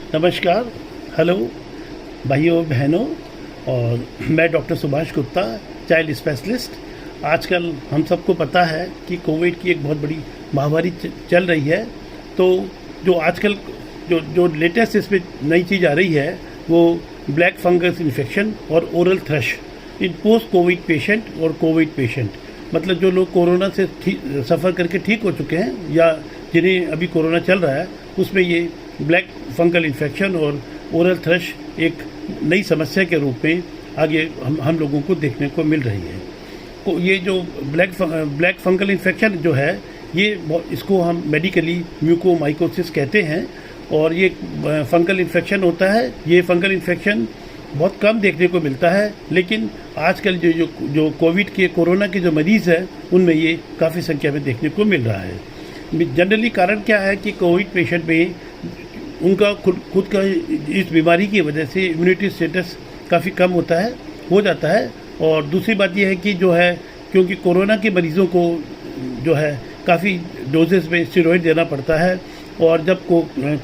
नमस्कार, हेलो भाइयों बहनों। और मैं doctor Subhash Gupta, child specialist. आजकल हम सबको पता है कि कोविड की एक बहुत बड़ी महामारी चल रही है। तो जो आजकल जो लेटेस्ट इसमें नई चीज़ आ रही है वो ब्लैक फंगस इन्फेक्शन और ओरल थ्रश इन पोस्ट कोविड पेशेंट और कोविड पेशेंट, मतलब जो लोग कोरोना से सफ़र करके ठीक हो चुके हैं या जिन्हें अभी कोरोना चल रहा है, उसमें ये ब्लैक फंगल इन्फेक्शन और ओरल थ्रश एक नई समस्या के रूप में आगे हम लोगों को देखने को मिल रही है। तो ये जो ब्लैक फंगल इन्फेक्शन जो है इसको हम मेडिकली म्यूकोमाइकोसिस कहते हैं और ये फंगल इन्फेक्शन होता है। ये फंगल इन्फेक्शन बहुत कम देखने को मिलता है, लेकिन आजकल जो कोविड के कोरोना के जो मरीज़ हैं उनमें ये काफ़ी संख्या में देखने को मिल रहा है। जनरली कारण क्या है कि कोविड पेशेंट में उनका खुद का इस बीमारी की वजह से इम्यूनिटी स्टेटस काफ़ी कम हो जाता है। और दूसरी बात यह है कि जो है क्योंकि कोरोना के मरीज़ों को जो है काफ़ी डोजेस में स्टेरॉइड देना पड़ता है, और जब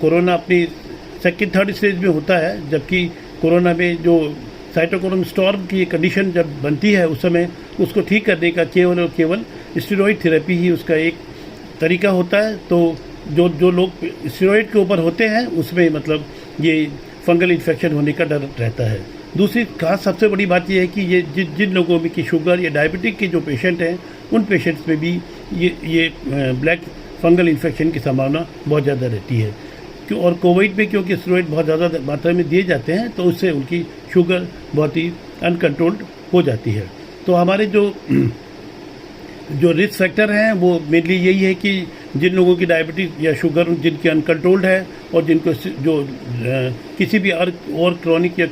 कोरोना अपनी सेकंड थर्ड स्टेज में होता है, जबकि कोरोना में जो साइटोक्रोम स्टॉर्म की कंडीशन जब बनती है उस समय उसको ठीक करने का केवल और केवल स्टेरॉइड थेरेपी ही उसका एक तरीका होता है। तो जो लोग स्टेरॉइड के ऊपर होते हैं उसमें मतलब ये फंगल इन्फेक्शन होने का डर रहता है। दूसरी खास सबसे बड़ी बात यह है कि ये जिन लोगों में की शुगर या डायबिटिक के जो पेशेंट हैं उन पेशेंट्स में भी ये ब्लैक फंगल इन्फेक्शन की संभावना बहुत ज़्यादा रहती है। और कोविड में क्योंकि स्टेरॉइड बहुत ज़्यादा मात्रा में दिए जाते हैं तो उससे उनकी शुगर बहुत ही अनकंट्रोल्ड हो जाती है। तो हमारे जो रिस्क फैक्टर हैं वो मेनली यही है कि जिन लोगों की डायबिटीज़ या शुगर जिनकी अनकंट्रोल्ड है और जिनको जो किसी भी और क्रॉनिक या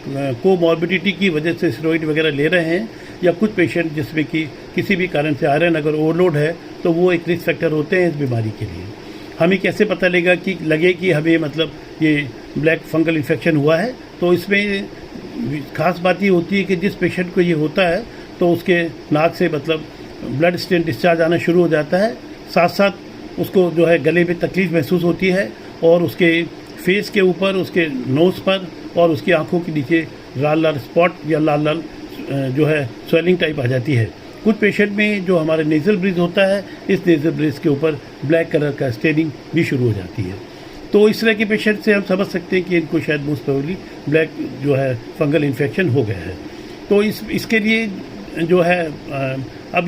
कोमॉर्बिडिटी की वजह से स्टेरॉइड वगैरह ले रहे हैं, या कुछ पेशेंट जिसमें कि किसी भी कारण से आयरन अगर ओवरलोड है तो वो एक रिस्क फैक्टर होते हैं इस बीमारी के लिए। हमें कैसे पता लगे कि हमें मतलब ये ब्लैक फंगल इन्फेक्शन हुआ है? तो इसमें खास बात ये होती है कि जिस पेशेंट को ये होता है तो उसके नाक से मतलब ब्लड स्टेन डिस्चार्ज आना शुरू हो जाता है, साथ साथ उसको जो है गले में तकलीफ़ महसूस होती है और उसके फेस के ऊपर, उसके नोज़ पर और उसकी आंखों के नीचे लाल लाल स्पॉट या लाल लाल जो है स्वेलिंग टाइप आ जाती है। कुछ पेशेंट में जो हमारे नेज़ल ब्रिज होता है, इस नेज़ल ब्रिज के ऊपर ब्लैक कलर का स्टेनिंग भी शुरू हो जाती है। तो इस तरह के पेशेंट से हम समझ सकते हैं कि इनको शायद मोस्ट प्रोबेबली ब्लैक जो है फंगल इन्फेक्शन हो गया है। तो इसके लिए जो है अब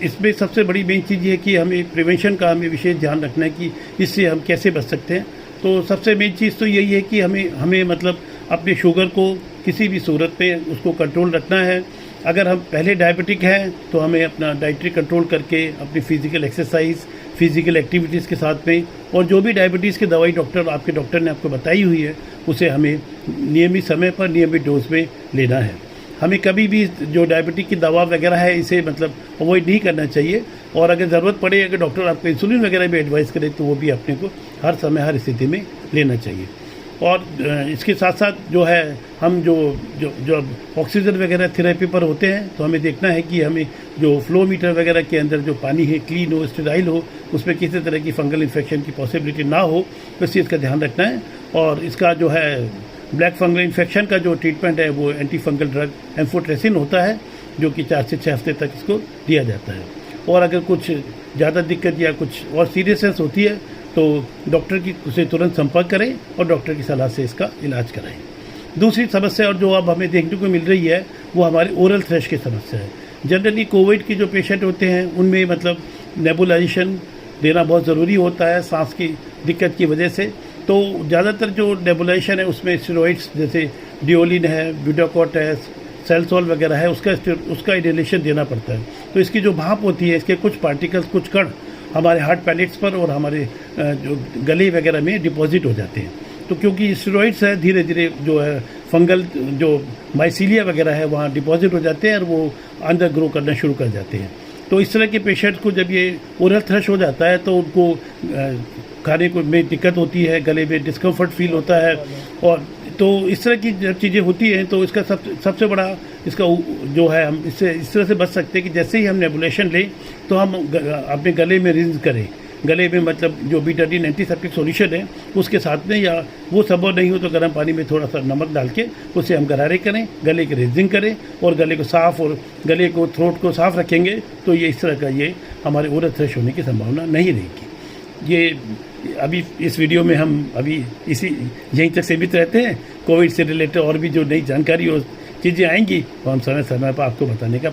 इसमें सबसे बड़ी मेन चीज़ ये है कि हमें प्रिवेंशन का हमें विशेष ध्यान रखना है कि इससे हम कैसे बच सकते हैं। तो सबसे मेन चीज़ तो यही है कि हमें मतलब अपने शुगर को किसी भी सूरत में उसको कंट्रोल रखना है। अगर हम पहले डायबिटिक हैं तो हमें अपना डाइटरी कंट्रोल करके अपनी फ़िज़िकल एक्सरसाइज, फ़िज़िकल एक्टिविटीज़ के साथ में, और जो भी डायबिटीज़ की दवाई आपके डॉक्टर ने आपको बताई हुई है उसे हमें नियमित समय पर नियमित डोज में लेना है। हमें कभी भी जो डायबिटिक की दवा वगैरह है इसे मतलब अवॉइड नहीं करना चाहिए, और अगर ज़रूरत पड़े, अगर डॉक्टर आपको इंसुलिन वगैरह भी एडवाइस करे तो वो भी अपने को हर समय हर स्थिति में लेना चाहिए। और इसके साथ साथ जो है हम जो ऑक्सीजन वगैरह थेरेपी पर होते हैं तो हमें देखना है कि हमें जो फ्लो मीटर वगैरह के अंदर जो पानी है क्लीन हो, स्टेराइल हो, उसमें किसी तरह की फंगल इन्फेक्शन की पॉसिबिलिटी ना हो, तो इस चीज़ का ध्यान रखना है। और इसका जो है ब्लैक फंगल इन्फेक्शन का जो ट्रीटमेंट है वो एंटी फंगल ड्रग एम्फोटेरेसिन होता है, जो कि 4 से 6 हफ्ते तक इसको दिया जाता है। और अगर कुछ ज़्यादा दिक्कत या कुछ और सीरियसनेस होती है तो डॉक्टर से तुरंत संपर्क करें और डॉक्टर की सलाह से इसका इलाज कराएं। दूसरी समस्या और जो अब हमें देखने को मिल रही है वो हमारे ओरल थ्रश की समस्या है। जनरली कोविड के जो पेशेंट होते हैं उनमें मतलब नेबुलाइजेशन देना बहुत ज़रूरी होता है सांस की दिक्कत की वजह से। तो ज़्यादातर जो नेबुलाइजेशन है उसमें स्टेरॉइड्स जैसे डिओलिन है, ब्यूटाकॉट है, सेल्सोल वगैरह है, उसका इनहेलेशन देना पड़ता है। तो इसकी जो भाप होती है, इसके कुछ पार्टिकल्स, कुछ कण हमारे हार्ट पैलेट्स पर और हमारे जो गले वगैरह में डिपॉजिट हो जाते हैं। तो क्योंकि स्टेरॉइड्स है, धीरे धीरे जो है फंगल जो माइसीलिया वगैरह है वहाँ डिपॉजिट हो जाते हैं और वो अंदर ग्रो करना शुरू कर जाते हैं। तो इस तरह के पेशेंट्स को जब ये ओरल थ्रश हो जाता है तो उनको खाने को में दिक्कत होती है, गले में डिस्कम्फर्ट फील होता है। और तो इस तरह की जब चीज़ें होती हैं तो इसका सबसे बड़ा इसका जो है हम इस तरह से बच सकते हैं कि जैसे ही हम नेबुलेशन लें तो हम अपने गले में रिंस करें। गले में मतलब जो बीटाडीन एंटीसेप्टिक सॉल्यूशन है उसके साथ में, या वो संभव नहीं हो तो गर्म पानी में थोड़ा सा नमक डाल के उससे हम गरारे करें, गले की रेजिंग करें और गले को साफ़ और गले को थ्रोट को साफ़ रखेंगे तो ये इस तरह का ये हमारे ओरल थ्रश होने की संभावना नहीं रहेगी। ये अभी इस वीडियो में हम अभी यहीं तक सीमित रहते हैं। कोविड से रिलेटेड और भी जो नई जानकारी और चीज़ें आएंगी वो हम समय समय पर आपको बताने का